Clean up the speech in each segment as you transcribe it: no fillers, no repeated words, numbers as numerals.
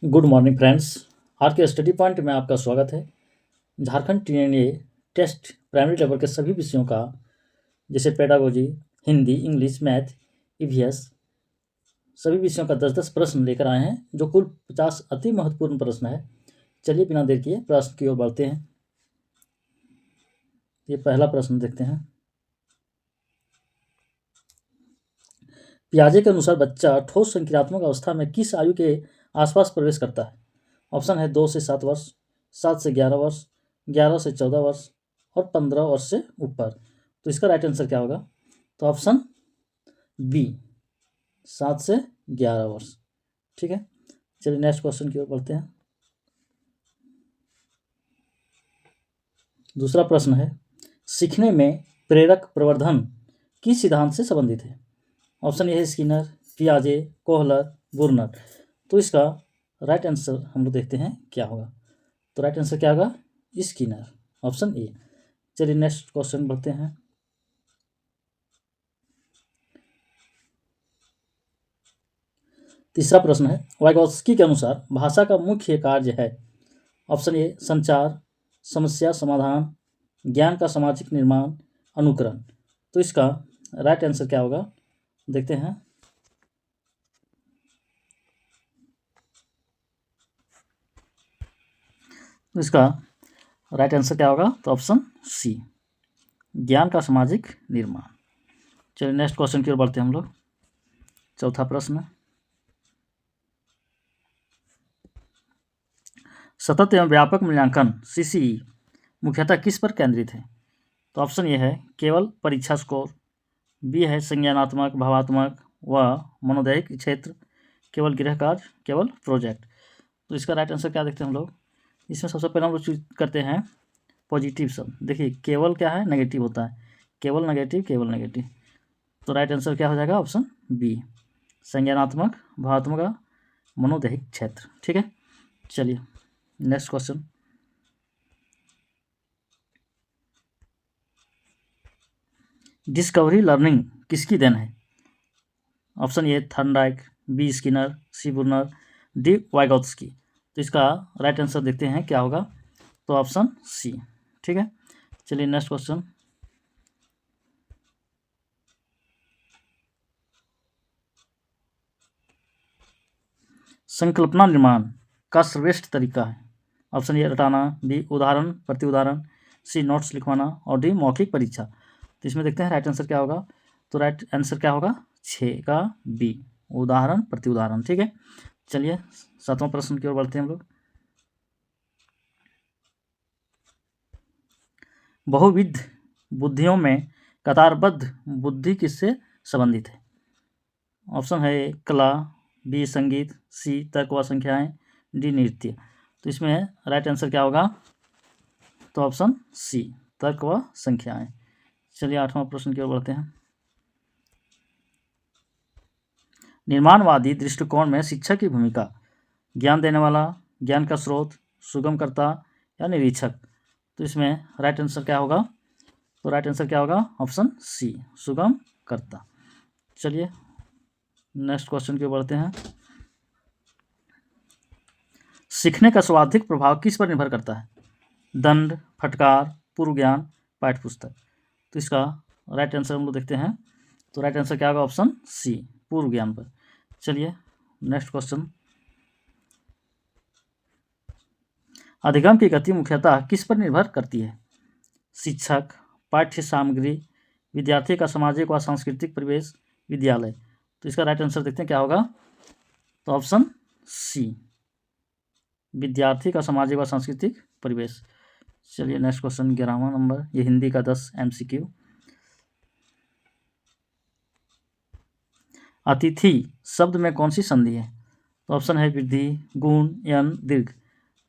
Good morning friends. आज के study point में आपका स्वागत है। Jharkhand TNA test primary level के सभी विषयों का, जैसे pedagogy, Hindi, English, math, EVS, सभी विषयों का 10-10 प्रश्न लेकर आए हैं, जो कुल 50 अति महत्वपूर्ण प्रश्न है। चलिए बिना देर किए प्रश्न की ओर बढ़ते हैं। ये पहला प्रश्न देखते हैं। पियाजे के अनुसार बच्चा ठोस संक्रियात्मक अवस्था में किस आयु के आसपास प्रवेश करता है? ऑप्शन है 2 से 7 वर्ष, 7 से 11 वर्ष, 11 से 14 वर्ष और 15 वर्ष से ऊपर। तो इसका राइट आंसर क्या होगा? तो ऑप्शन बी, 7 से 11 वर्ष। ठीक है, चलिए नेक्स्ट क्वेश्चन की ओर बढ़ते हैं। दूसरा प्रश्न है, सीखने में प्रेरक प्रवर्धन किस सिद्धांत से संबंधित है? ऑप्शन ए है स्किनर, पियाजे, कोहलर, वुर्नर। तो इसका राइट आंसर हम लोग देखते हैं क्या होगा। तो राइट आंसर क्या होगा? Skinner, option A. चलिए नेक्स्ट क्वेश्चन बढ़ते हैं। तीसरा प्रश्न है, वाइगोत्स्की के अनुसार भाषा का मुख्य कार्य है? ऑप्शन ए संचार, समस्या समाधान, ज्ञान का सामाजिक निर्माण, अनुकरण। तो इसका राइट आंसर क्या होगा, देखते हैं। तो इसका राइट आंसर क्या होगा? तो ऑप्शन सी, ज्ञान का सामाजिक निर्माण। चलिए नेक्स्ट क्वेश्चन की ओर बढ़ते हैं हम लोग। चौथा प्रश्न, सतत एवं व्यापक मूल्यांकन सीसीई मुख्यतः किस पर केंद्रित है? तो ऑप्शन ए है केवल परीक्षा स्कोर, बी है संज्ञानात्मक, भावात्मक व मनोदैहिक क्षेत्र, केवल गृह कार्य, केवल प्रोजेक्ट। तो इसका राइट आंसर क्या देखते हैं हम लोग। इसमें सबसे पहले हम लोग चूज करते हैं पॉजिटिव शब्द। देखिए केवल क्या है, नेगेटिव होता है, केवल नेगेटिव, केवल नेगेटिव। तो राइट आंसर क्या हो जाएगा? ऑप्शन बी, संज्ञानात्मक, भावात्मक, मनोदैहिक क्षेत्र। ठीक है, चलिए नेक्स्ट क्वेश्चन। डिस्कवरी लर्निंग किसकी देन है? Option A Thorndike, B Skinner, C Bruner, D Vygotsky. तो इसका राइट आंसर देखते हैं क्या होगा। तो ऑप्शन सी। ठीक है, चलिए नेक्स्ट क्वेश्चन। संकल्पना निर्माण का श्रेष्ठ तरीका है? ऑप्शन ए रटाना, बी उदाहरण प्रति उदाहरण, सी नोट्स लिखवाना और डी मौखिक परीक्षा। तो इसमें देखते हैं राइट आंसर क्या होगा। तो राइट आंसर क्या होगा? 6 का बी, उदाहरण प्रति उदाहरण। ठीक है, चलिए 7वां प्रश्न की ओर बढ़ते हैं हम लोग। बहुविध बुद्धियों में कतारबद्ध बुद्धि किससे संबंधित है? ऑप्शन है ए कला, बी संगीत, सी तर्क व संख्याएं, डी नृत्य। तो इसमें राइट आंसर क्या होगा? तो ऑप्शन सी, तर्क व संख्याएं। चलिए 8वां प्रश्न की ओर बढ़ते हैं। निर्माणवादी दृष्टिकोण में शिक्षक की भूमिका ज्ञान देने वाला, ज्ञान का स्रोत, सुगमकर्ता या निरीक्षक। तो इसमें राइट आंसर क्या होगा? तो राइट आंसर क्या होगा? ऑप्शन सी, सुगमकर्ता। चलिए नेक्स्ट क्वेश्चन की ओर बढ़ते हैं। सीखने का सर्वाधिक प्रभाव किस पर निर्भर करता है? दंड, फटकार, पूर्व ज्ञान, पाठ्यपुस्तक। तो इसका राइट आंसर हम लोग देखते हैं। तो राइट आंसर क्या होगा? ऑप्शन सी, पूर्व ज्ञान पर। चलिए नेक्स्ट क्वेश्चन। अधिगम की गति मुख्यतः किस पर निर्भर करती है? शिक्षक, पाठ्य सामग्री, विद्यार्थी का सामाजिक व सांस्कृतिक परिवेश, विद्यालय। तो इसका राइट आंसर देखते हैं क्या होगा। तो ऑप्शन सी, विद्यार्थी का सामाजिक व सांस्कृतिक परिवेश। चलिए नेक्स्ट क्वेश्चन 11वां नंबर, ये हिंदी का 10 MCQ। अतिथि शब्द में कौन सी संधि है? तो ऑप्शन है वृद्धि, गुण, यन, दीर्घ।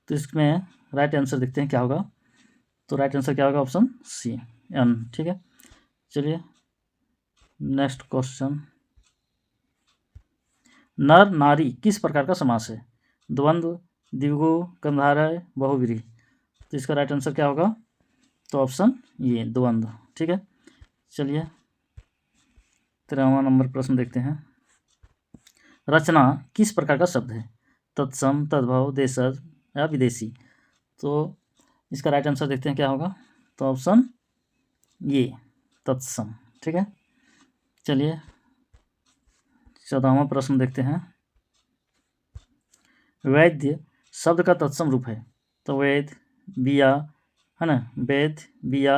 तो इसमें राइट आंसर देखते हैं क्या होगा। तो राइट आंसर क्या होगा? ऑप्शन सी, यन। ठीक है, चलिए नेक्स्ट क्वेश्चन। नर नारी किस प्रकार का समास है? द्वंद्व, द्विगु, गंधारय, बहुव्रीहि। तो इसका राइट आंसर क्या होगा? तो ऑप्शन ये द्वंद्व। ठीक है, चलिए 13वां नंबर प्रश्न देखते हैं। रचना किस प्रकार का शब्द है? तत्सम, तद्भव, देशज या विदेशी। तो इसका राइट आंसर देखते हैं क्या होगा। तो ऑप्शन ये तत्सम। ठीक है, चलिए 14वां प्रश्न देखते हैं। वैद्य शब्द का तत्सम रूप है। तो वैद, बिया, है ना, वैद, बिया,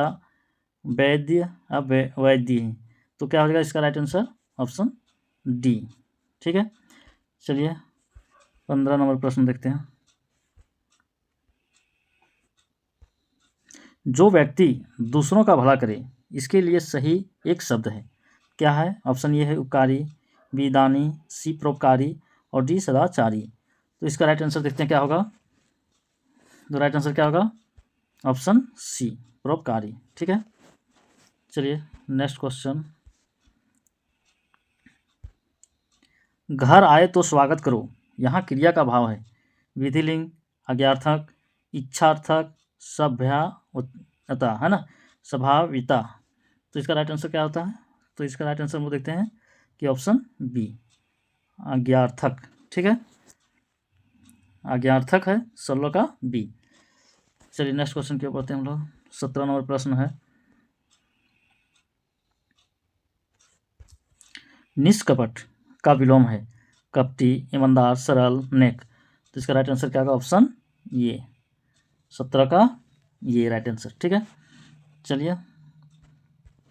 वैद्य, अब वैद्य। तो क्या हो जाएगा इसका राइट आंसर ऑप्शन डी। ठीक है, चलिए 15 नंबर प्रश्न देखते हैं। जो व्यक्ति दूसरों का भला करे इसके लिए सही एक शब्द है, क्या है। ऑप्शन ए है उपकारी, बी दानी, सी परोपकारी और डी सदाचारी। तो इसका राइट आंसर देखते हैं क्या होगा। तो राइट आंसर क्या होगा ऑप्शन सी परोपकारी। ठीक है, चलिए नेक्स्ट क्वेश्चन। घर आए तो स्वागत करो, यहाँ क्रिया का भाव है विधिलिंग, अज्ञार्थक, इच्छार्थक, सभ्यता, है ना, स्वभाविता। तो इसका राइट आंसर क्या होता है। तो इसका राइट आंसर वो देखते हैं कि ऑप्शन बी अज्ञार्थक। ठीक है, अज्ञार्थक है 16 का बी। चलिए नेक्स्ट क्वेश्चन की ओर बढ़ते हैं हम लोग। 17 नंबर प्रश्न है। निष्कपट का विलोम है कपटी, ईमानदार, सरल, नेक। तो इसका राइट आंसर क्या होगा ऑप्शन ये 17 का ये राइट आंसर। ठीक है, चलिए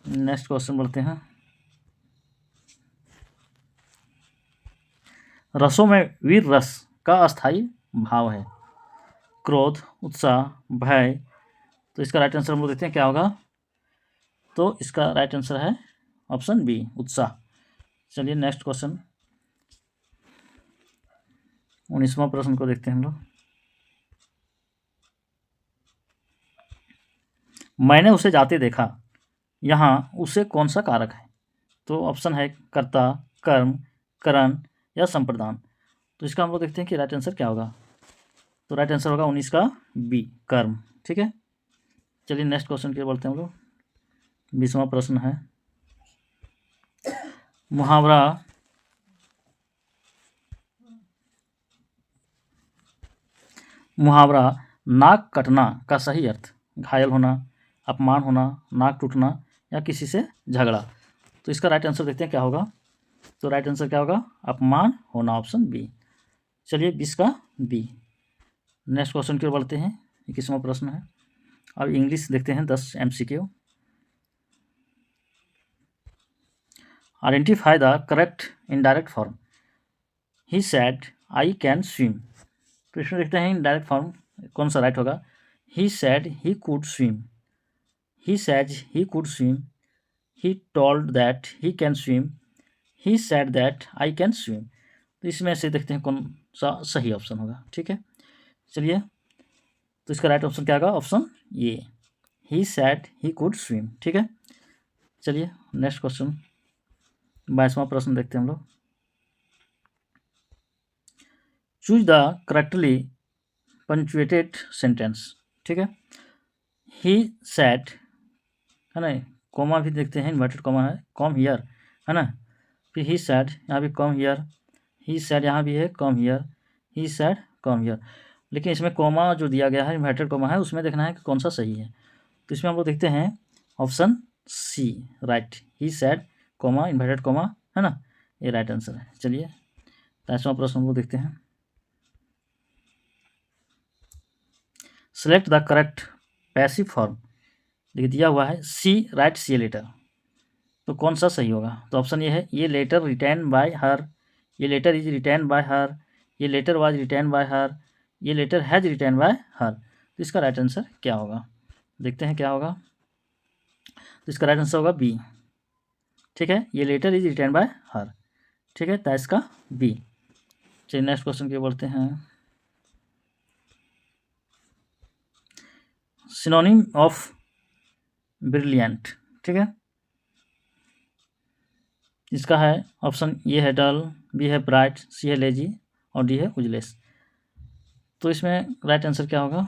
नेक्स्ट क्वेश्चन बढ़ते हैं। रसों में वीर रस का अस्थाई भाव है क्रोध, उत्साह, भय। तो इसका राइट आंसर हम लोग देखते हैं क्या होगा। तो इसका राइट आंसर है ऑप्शन बी उत्साह। चलिए नेक्स्ट क्वेश्चन 19वां प्रश्न को देखते हैं हम लोग। मैंने उसे जाते देखा, यहाँ उसे कौन सा कारक है। तो ऑप्शन है कर्ता, कर्म, करण या संप्रदान। तो इसका हम लोग देखते हैं कि राइट आंसर क्या होगा। तो राइट आंसर होगा 19 का बी कर्म। ठीक है, चलिए नेक्स्ट क्वेश्चन की ओर बढ़ते हैं हम लोग। 20वां प्रश्न है। मुहावरा नाक कटना का सही अर्थ घायल होना, अपमान होना, नाक टूटना या किसी से झगड़ा। तो इसका राइट आंसर देखते हैं क्या होगा। तो राइट आंसर क्या होगा अपमान होना, ऑप्शन बी। चलिए 20 का बी। नेक्स्ट क्वेश्चन की ओर बढ़ते हैं। 21वां प्रश्न है। अब इंग्लिश देखते हैं 10 MCQ। Identify the correct indirect form. He sad I can swim. तो इसमें देखते हैं इनडायरेक्ट फॉर्म कौन सा राइट होगा। He said he could swim, he said he could swim, he told that he can swim, he said that I can swim. तो इसमें से देखते हैं कौन सा सही ऑप्शन होगा। ठीक है, चलिए तो इसका राइट ऑप्शन क्या होगा ऑप्शन ये ही सैड ही कुड स्विम। ठीक है, चलिए नेक्स्ट क्वेश्चन 22वां प्रश्न देखते हैं हम लोग। Choose the correctly punctuated sentence. ठीक है, ही सैड, है ना, कॉमा भी देखते हैं, इन्वर्टेड कॉमा है, कम हियर, है ना, फिर ही सैड यहाँ भी कम हियर, ही सैड यहाँ भी है come here, he sad come here. लेकिन इसमें कॉमा जो दिया गया है इन्वर्टेड कॉमा है उसमें देखना है कि कौन सा सही है। तो इसमें हम लोग देखते हैं ऑप्शन सी राइट, ही सैड कॉमा इन्वर्टेड कॉमा, है ना, ये राइट आंसर है। चलिए 23वां प्रश्न हम लोग देखते हैं। Select the correct passive form. देखिए दिया हुआ है सी राइट सी लेटर, तो कौन सा सही होगा। तो ऑप्शन ये है ये लेटर रिटर्न बाय हर, ये letter is return by her, ये letter was return by her, ये letter has return by her. तो इसका राइट आंसर क्या होगा, देखते हैं क्या होगा। तो इसका राइट आंसर होगा बी। ठीक है, ये letter is return by her. ठीक है, तो इसका बी। चलिए नेक्स्ट क्वेश्चन की ओर बढ़ते हैं। Synonym of brilliant. ठीक है, इसका है ऑप्शन ये है डल, बी है ब्राइट, सी है लेजी और डी है उजलेस। तो इसमें राइट आंसर क्या होगा।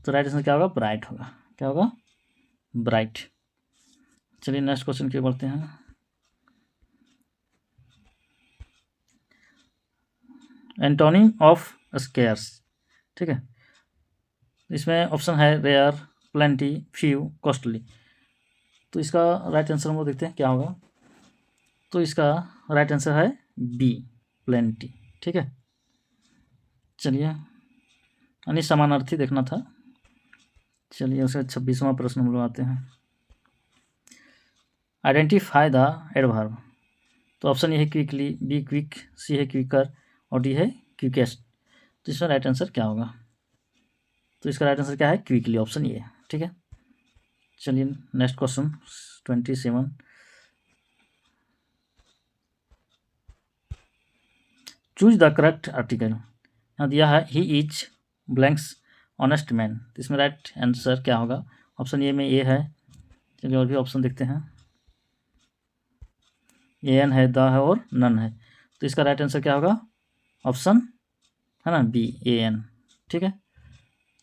तो राइट आंसर क्या होगा ब्राइट होगा, क्या होगा ब्राइट। चलिए नेक्स्ट क्वेश्चन की ओर बढ़ते हैं। एंटोनिम ऑफ स्केयर्स, ठीक है। इसमें ऑप्शन है रेयर, प्लेंटी, फ्यू, कॉस्टली। तो इसका राइट आंसर हम लोग देखते हैं क्या होगा। तो इसका राइट आंसर है बी, प्लेंटी, ठीक है। चलिए, यानी समानार्थी देखना था। चलिए उसे 26वां प्रश्न हम लोग आते हैं। Identify the adverb. तो ऑप्शन ए है क्विकली, बी क्विक, सी है क्विकर और डी है क्विकेस्ट। तो इसमें राइट आंसर क्या होगा। तो इसका राइट आंसर क्या है, क्विकली, ऑप्शन ए, ठीक है। चलिए next question 27। Choose the correct article. यहाँ दिया है he is blanks honest man. तो इसमें राइट आंसर क्या होगा। ऑप्शन ए में ए है। चलिए और भी ऑप्शन देखते हैं। ए एन है, द है और नन है। तो इसका राइट आंसर क्या होगा, ऑप्शन है ना बी, ए एन, ठीक है।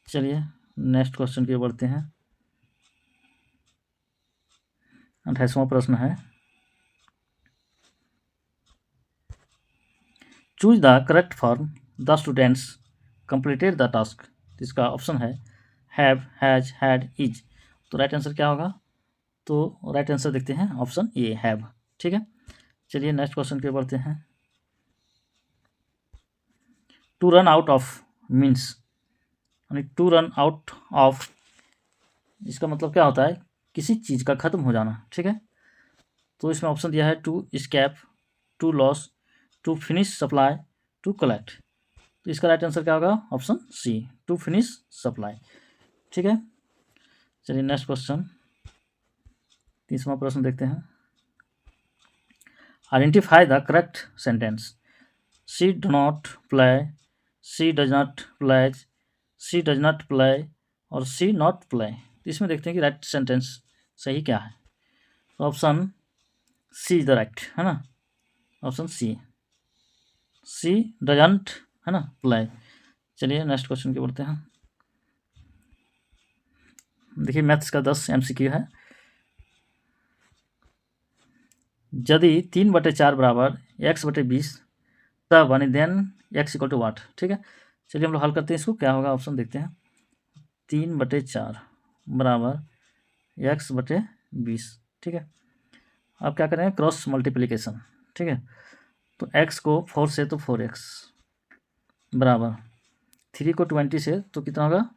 चलिए नेक्स्ट क्वेश्चन की ओर बढ़ते हैं। 28वां प्रश्न है, choose the correct form the students completed the task. इसका ऑप्शन है हैव, हैज, हैड, इज। तो राइट आंसर क्या होगा। तो राइट आंसर देखते हैं ऑप्शन ए, हैव, ठीक है। चलिए नेक्स्ट क्वेश्चन की ओर बढ़ते हैं। To run out of means, यानी टू रन आउट ऑफ, इसका मतलब क्या होता है, किसी चीज़ का ख़त्म हो जाना, ठीक है। तो इसमें ऑप्शन दिया है to scrap, to loss, to finish supply, to collect. तो इसका राइट आंसर क्या होगा, option C, to finish supply, ठीक है। चलिए नेक्स्ट क्वेश्चन 30वां प्रश्न देखते हैं। Identify the correct sentence. She do not play, she does not plays, she does not play और शी नॉट प्ले। तो इसमें देखते हैं कि राइट सेंटेंस सही क्या है। तो option C is the right, है ना, ऑप्शन सी, सी डजंट, है ना, प्ले। चलिए नेक्स्ट क्वेश्चन की बढ़ते हैं। देखिए मैथ्स का 10 MCQ है। यदि 3/4 बराबर x/20 तब बनी देन x इक्वल टू वाट, ठीक है। चलिए हम लोग हल करते हैं इसको, क्या होगा ऑप्शन देखते हैं। 3/4 बराबर x/20, ठीक है। अब क्या करेंगे, क्रॉस मल्टीप्लिकेशन, ठीक है। तो x को 4 से तो 4x बराबर 3 को 20 से तो कितना होगा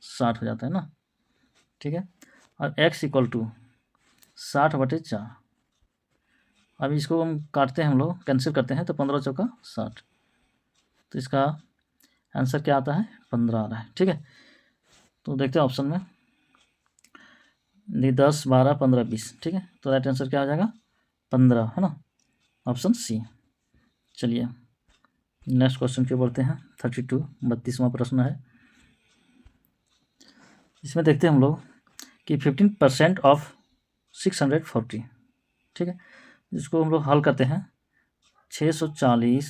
60 हो जाता है ना, ठीक है। और x इक्वल टू 60/4। अब इसको हम काटते हैं, हम लोग कैंसिल करते हैं, तो 15 चौका 60। तो इसका आंसर क्या आता है, 15 आ रहा है, ठीक है। तो देखते हैं ऑप्शन में 10, 12, 15, 20, ठीक है। तो राइट आंसर क्या हो जाएगा, 15, है ना, ऑप्शन सी। चलिए नेक्स्ट क्वेश्चन की बढ़ते हैं। 32, 32वां प्रश्न है। इसमें देखते हैं हम लोग कि 15% ऑफ 640, ठीक है। इसको हम लोग हल करते हैं। 640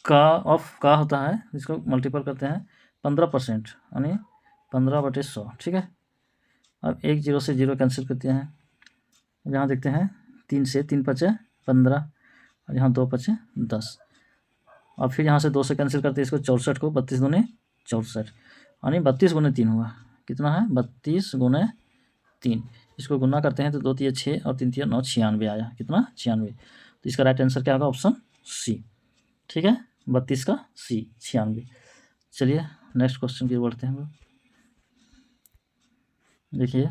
का ऑफ का होता है, इसको मल्टीपल करते हैं 15%, यानी 15/100, ठीक है। अब एक जीरो से जीरो कैंसिल करते हैं। यहाँ देखते हैं 3 से 3 पचे 15 और यहाँ 2 पचे 10। और फिर यहाँ से 2 से कैंसिल करते हैं इसको, 64 को 32 दूनी 64, यानी 32 गुने 3 हुआ, कितना है 32 गुने 3। इसको गुना करते हैं तो 2 तिया 6 और 3 तिया 9, 96 आया, कितना 96। तो इसका राइट आंसर क्या होगा, ऑप्शन सी, ठीक है, 32 का सी, 96। चलिए नेक्स्ट क्वेश्चन की बढ़ते हैं हम लोग। देखिए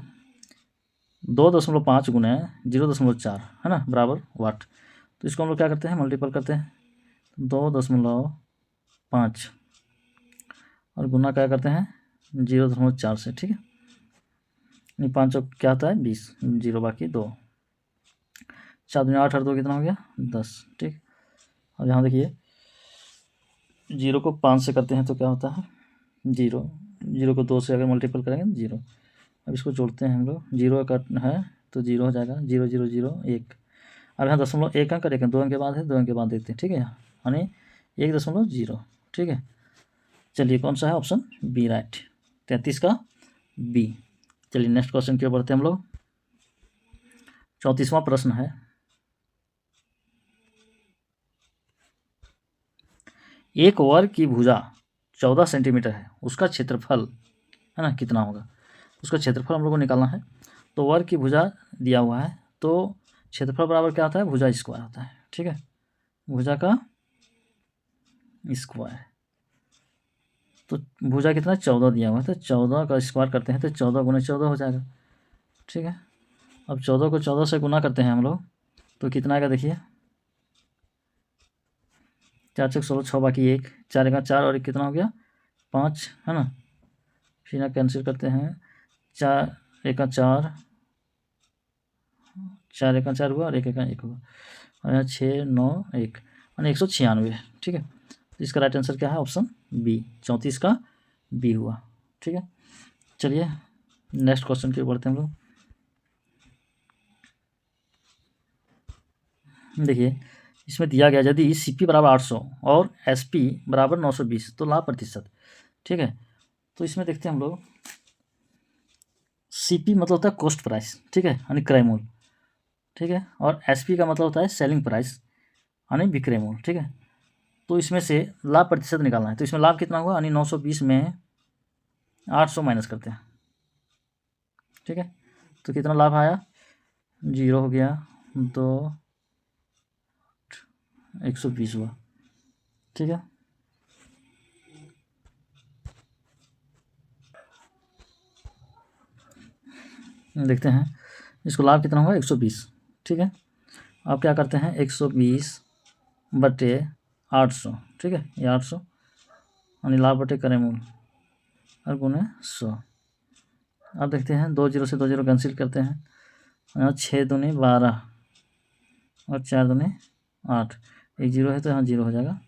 2.5 गुने 0.4, है ना, बराबर वाट। तो इसको हम लोग क्या करते हैं, मल्टीपल करते हैं 2.5 और गुना क्या करते हैं 0.4 से, ठीक है। 5 क्या आता है 20, 0 बाकी 2, 4 दूनी 8 और 2 कितना हो गया 10, ठीक। और यहाँ देखिए 0 को 5 से करते हैं तो क्या होता है 0, 0 को 2 से अगर मल्टीपल करेंगे 0। अब इसको जोड़ते हैं हम लोग, 0 का है तो 0 हो जाएगा, 0 0 0 1। अब यहाँ 1 अंक करेंगे, 2 अंक के बाद है, 2 अंक के बाद देखते हैं, ठीक है, यानी 1.0, ठीक है। चलिए कौन सा है, ऑप्शन बी राइट, 33 का बी। चलिए नेक्स्ट क्वेश्चन की ओर बढ़ते हैं हम लोग। 34वां प्रश्न है। एक वर्ग की भुजा 14 सेंटीमीटर है, उसका क्षेत्रफल है ना कितना होगा, उसका क्षेत्रफल हम लोग को निकालना है। तो वर्ग की भुजा दिया हुआ है, तो क्षेत्रफल बराबर क्या होता है, भुजा स्क्वायर होता है। ठीक है, भुजा का स्क्वायर, तो भुजा कितना 14 दिया हुआ है, तो 14 का स्क्वायर करते हैं तो 14 गुना 14 हो जाएगा। ठीक है, अब 14 को 14 से गुना करते हैं हम लोग, तो कितना आएगा देखिए, 4 चौक 16, 6 बाकी 1, 4 का 4 और 1 कितना हो गया 5, है ना। फिर यहाँ कैंसिल करते हैं, 4 1 का 4, 4 1 का 4 हुआ और 1 1 का 1 हुआ, और यहाँ 6 9 1 यानी 196। ठीक है, तो इसका राइट आंसर क्या है, ऑप्शन बी, 34 का बी हुआ। ठीक है, चलिए नेक्स्ट क्वेश्चन की ओर बढ़ते हैं हम लोग। देखिए इसमें दिया गया यदि CP बराबर 800 और SP बराबर 920 तो लाभ प्रतिशत। ठीक है, तो इसमें देखते हैं हम लोग, CP मतलब होता है कॉस्ट प्राइस, ठीक है, यानी क्रय मूल्य। ठीक है, और SP का मतलब होता है सेलिंग प्राइस यानी विक्रय मूल्य। ठीक है, तो इसमें से लाभ प्रतिशत निकालना है, तो इसमें लाभ कितना हुआ, यानी 920 में 800 माइनस करते हैं। ठीक है, तो कितना लाभ आया, 0 हो गया, 2 120 हुआ। ठीक है, देखते हैं इसको लाभ कितना हुआ 120। ठीक है, अब क्या करते हैं 120 बटे 800। ठीक है, ये 800 यानी लाभ बटे क्रय मूल्य और गुणे 100। अब देखते हैं 2 0 से 2 0 कैंसिल करते हैं, यहाँ 6 दूनी 12 और 4 दूनी 8, एक 0 है तो यहाँ 0 हो जाएगा,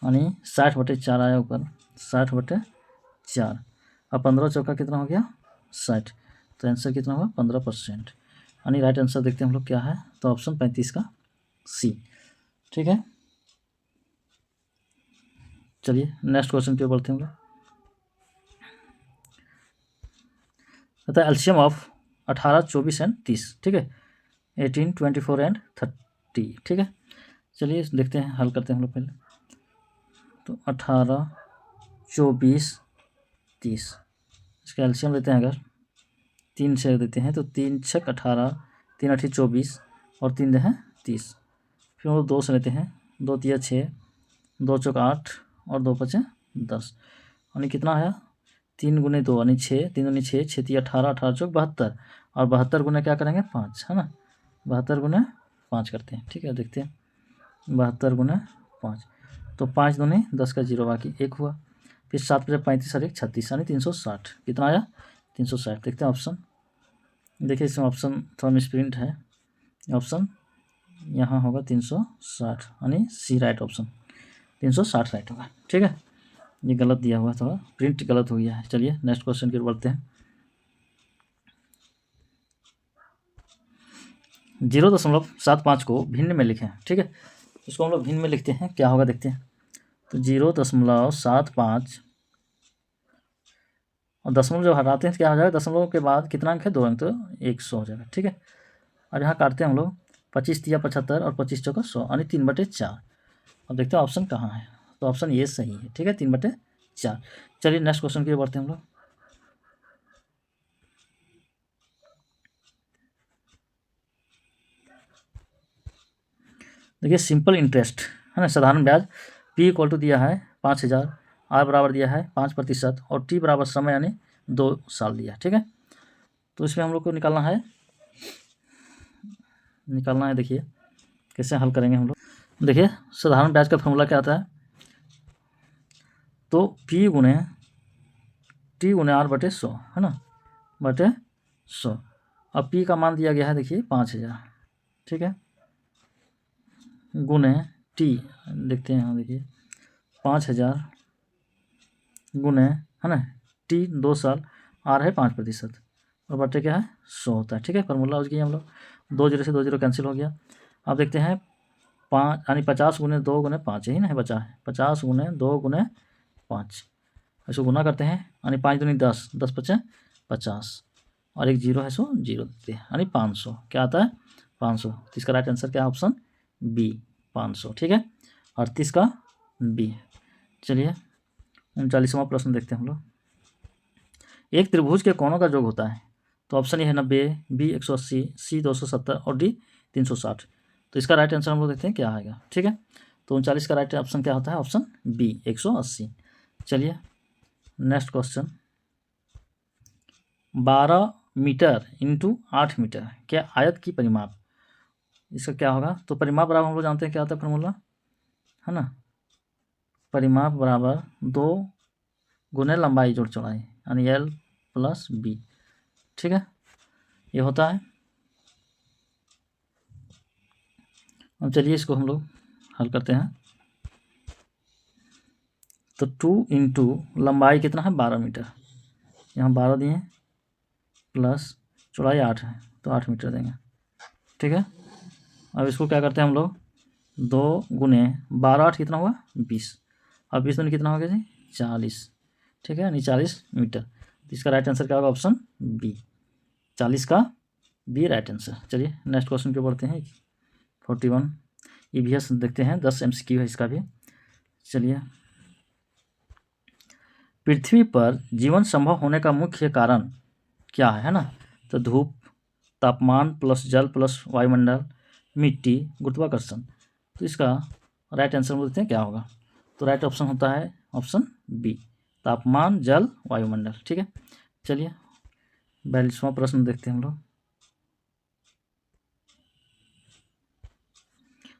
यानी 60 बटे 4 आया ऊपर, 60 बटे 4। अब 15 चौका कितना हो गया 60, तो आंसर कितना हुआ 15%, यानी राइट आंसर देखते हैं हम लोग क्या है, तो ऑप्शन 35 का सी। ठीक है, चलिए नेक्स्ट क्वेश्चन पे बढ़ते हैं हम लोग। कहता है एल्शियम ऑफ 18 24 एंड 30। ठीक है, 18 24 एंड 30। ठीक है, चलिए देखते हैं, हल करते हैं हम लोग पहले। तो 18 24 30, इसका एल्शियम लेते हैं, अगर 3 से देते हैं तो 3 छक 18, 3 8 24 और 3 दे हैं 30। फिर हम लोग 2 से लेते हैं, 2 तिया 6, 2 चौक 8 और 2 पचे 10, यानी कितना आया 3 गुने 2 यानी 6, 3 दूनी 6, 6 तिया 18, 18 चौक 72 और 72 गुने क्या करेंगे 5, है ना, 72 गुने 5 करते हैं। ठीक है, देखते हैं 72 गुने 5, तो 5 दूनी 10 का 0 बाकी 1 हुआ, फिर 7 पचे 35 और 1 36 यानी 360, कितना आया 360। देखते हैं ऑप्शन, देखिए इसमें ऑप्शन थोड़ा मिसप्रिंट है, ऑप्शन यहाँ होगा 360 यानी सी राइट ऑप्शन, 360 राइट होगा। ठीक है, ये गलत दिया हुआ, थोड़ा प्रिंट गलत हो गया है। चलिए नेक्स्ट क्वेश्चन की ओर बढ़ते हैं। 0.75 को भिन्न में लिखें। ठीक है, इसको हम लोग भिन्न में लिखते हैं, क्या होगा देखते हैं। तो 0.75 और दशमलव जब हटाते हैं तो क्या हो जाएगा, दशमलव के बाद कितना अंक है 2 अंक, तो 100 हो जाएगा। ठीक है, और यहाँ काटते हैं हम लोग, 25 तिया 75 और 25 चौका 100 यानी 3/4। अब देखते हैं ऑप्शन कहाँ है, तो ऑप्शन ये सही है। ठीक है, 3/4। चलिए नेक्स्ट क्वेश्चन की ओर बढ़ते हैं हम लोग। देखिए सिंपल इंटरेस्ट है ना, साधारण ब्याज, P इक्वल टू दिया है 5000, R बराबर दिया है 5% और T बराबर समय यानी 2 साल दिया है। ठीक है, तो इसमें हम लोग को निकालना है, देखिए कैसे हल करेंगे हम लोग। देखिए साधारण ब्याज का फॉर्मूला क्या आता है, तो P गुने T गुने R बटे 100, है ना, बटे 100। अब P का मान दिया गया है देखिए 5000। ठीक है, गुने T देखते हैं यहाँ, देखिए 5000 गुने, है ना, T 2 साल, R है 5% और बटे क्या है 100 होता है। ठीक है, फॉर्मूला यूज किए हम लोग, 2 0 से 2 0 कैंसिल हो गया। अब देखते हैं 5 यानी 50 गुने 2 गुने 5 यही ना है बचा है, 50 गुने 2 गुने 5, इसको गुना करते हैं यानी 5 दूनी 10, 10 पचे 50 और एक 0 है सो 0 देते हैं यानी 500, क्या आता है 500। तो इसका राइट आंसर क्या है, ऑप्शन बी 500। ठीक है, 38 का बी। चलिए 39वां प्रश्न देखते हैं हम लोग। एक त्रिभुज के कोणों का योग होता है, तो ऑप्शन ए है 90, बी 180, सी 270 और डी 360। तो इसका राइट आंसर हम लोग देखते हैं क्या आएगा। ठीक है, तो 39 का राइट ऑप्शन क्या होता है? Option B 180। चलिए next question, 12 metre into 8 metre क्या आयत की परिमाप, इसका क्या होगा? तो परिमाप बराबर हम लोग जानते हैं क्या होता है फॉर्मूला, है ना, परिमाप बराबर 2 गुने लंबाई जोड़ चौड़ाई यानी एल प्लस बी। ठीक है, ये होता है। अब चलिए इसको हम लोग हल करते हैं। तो 2 इंटू लंबाई कितना है? 12 मीटर, यहाँ 12 दिए प्लस चौड़ाई 8 है तो 8 मीटर देंगे। ठीक है, अब इसको क्या करते हैं हम लोग, 2 गुने 12 8 कितना हुआ? 20, अब 20 दूनी कितना हो गया जी? 40। ठीक है, यानी 40 मीटर। तो इसका राइट आंसर क्या होगा? ऑप्शन बी 40 का बी राइट आंसर। चलिए नेक्स्ट क्वेश्चन पे बढ़ते हैं। 41 EVS देखते हैं, 10 MCQ है इसका भी। चलिए, पृथ्वी पर जीवन संभव होने का मुख्य कारण क्या है ना? तो धूप, तापमान प्लस जल प्लस वायुमंडल, मिट्टी, गुरुत्वाकर्षण। तो इसका राइट आंसर बोलते हैं क्या होगा? तो राइट ऑप्शन होता है ऑप्शन बी तापमान जल वायुमंडल। ठीक है, चलिए 42वां प्रश्न देखते हैं हम लोग।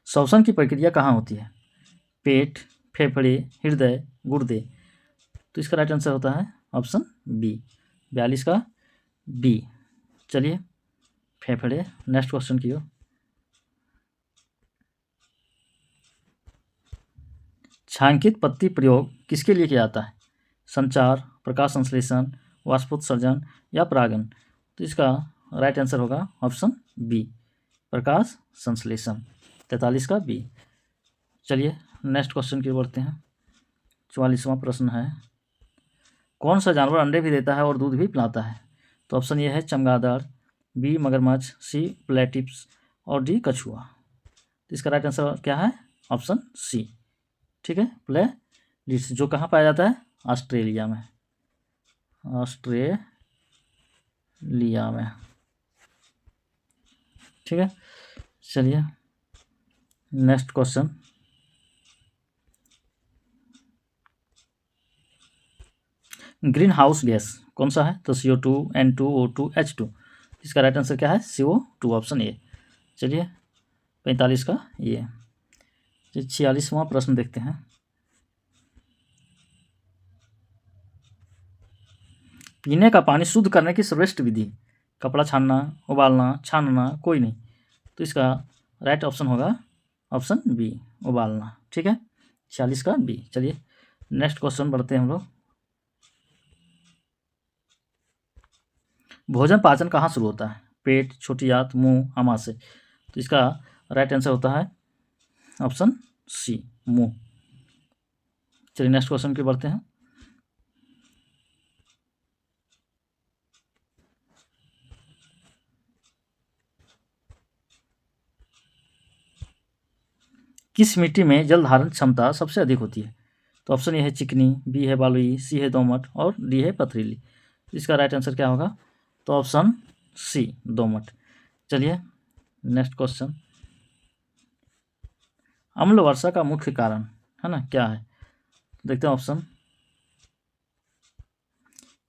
श्वसन की प्रक्रिया कहाँ होती है? पेट, फेफड़े, हृदय, गुर्दे। तो इसका राइट आंसर होता है ऑप्शन बी 42 का बी। चलिए फेफड़े, नेक्स्ट क्वेश्चन की ओर। छायांकित पत्ती प्रयोग किसके लिए किया जाता है? संचार, प्रकाश संश्लेषण, वाष्पोत्सर्जन या परागण। तो इसका राइट आंसर होगा ऑप्शन बी प्रकाश संश्लेषण, 43 का बी। चलिए नेक्स्ट क्वेश्चन की ओर बढ़ते हैं। 44वां प्रश्न है, कौन सा जानवर अंडे भी देता है और दूध भी पिलाता है? तो ऑप्शन ए है चमगादड़, बी मगरमच्छ, सी प्लेटिप्स और डी कछुआ। तो इसका राइट आंसर क्या है? Option C. ठीक है, प्लेटिप्स, जो कहाँ पाया जाता है? ऑस्ट्रेलिया में, ऑस्ट्रेलिया में। ठीक है, चलिए next question, green house gas कौन सा है? तो CO2, N2, O2, H2। इसका राइट आंसर क्या है? CO2, option A. चलिए 45 का ये। 46वां प्रश्न देखते हैं। पीने का पानी शुद्ध करने की सर्वश्रेष्ठ विधि, कपड़ा छानना, उबालना, छानना, कोई नहीं। तो इसका राइट ऑप्शन होगा ऑप्शन बी उबालना। ठीक है, 46 का बी। चलिए नेक्स्ट क्वेश्चन बढ़ते हैं हम लोग। भोजन पाचन कहाँ शुरू होता है? पेट, छोटी आंत, मुंह, आमाशय। तो इसका राइट आंसर होता है ऑप्शन सी मुंह। चलिए नेक्स्ट क्वेश्चन की बढ़ते हैं। किस मिट्टी में जल धारण क्षमता सबसे अधिक होती है? तो ऑप्शन ए है चिकनी, बी है बलुई, सी है दोमट और डी है पथरीली। इसका राइट आंसर क्या होगा? तो ऑप्शन सी दोमट। चलिए नेक्स्ट क्वेश्चन, अम्ल वर्षा का मुख्य कारण है ना क्या है? देखते हैं option,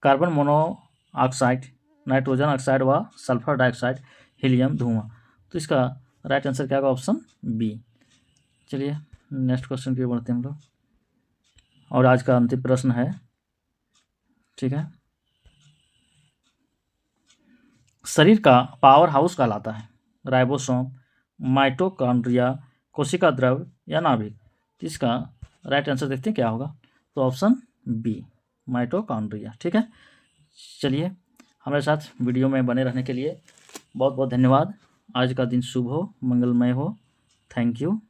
carbon monoxide, nitrogen oxide व सल्फर डाइऑक्साइड, हीलियम, धुआं। तो इसका राइट आंसर क्या होगा? Option B. चलिए नेक्स्ट क्वेश्चन की ओर बढ़ते हैं हम लोग, और आज का अंतिम प्रश्न है। ठीक है, शरीर का पावर हाउस कहलाता है राइबोसोम, माइटोकॉन्ड्रिया, कोशिका द्रव या नाभिक। तो इसका राइट आंसर देखते हैं क्या होगा? तो ऑप्शन बी माइटोकॉन्ड्रिया। ठीक है, चलिए हमारे साथ वीडियो में बने रहने के लिए बहुत बहुत धन्यवाद। आज का दिन शुभ हो, मंगलमय हो। Thank you.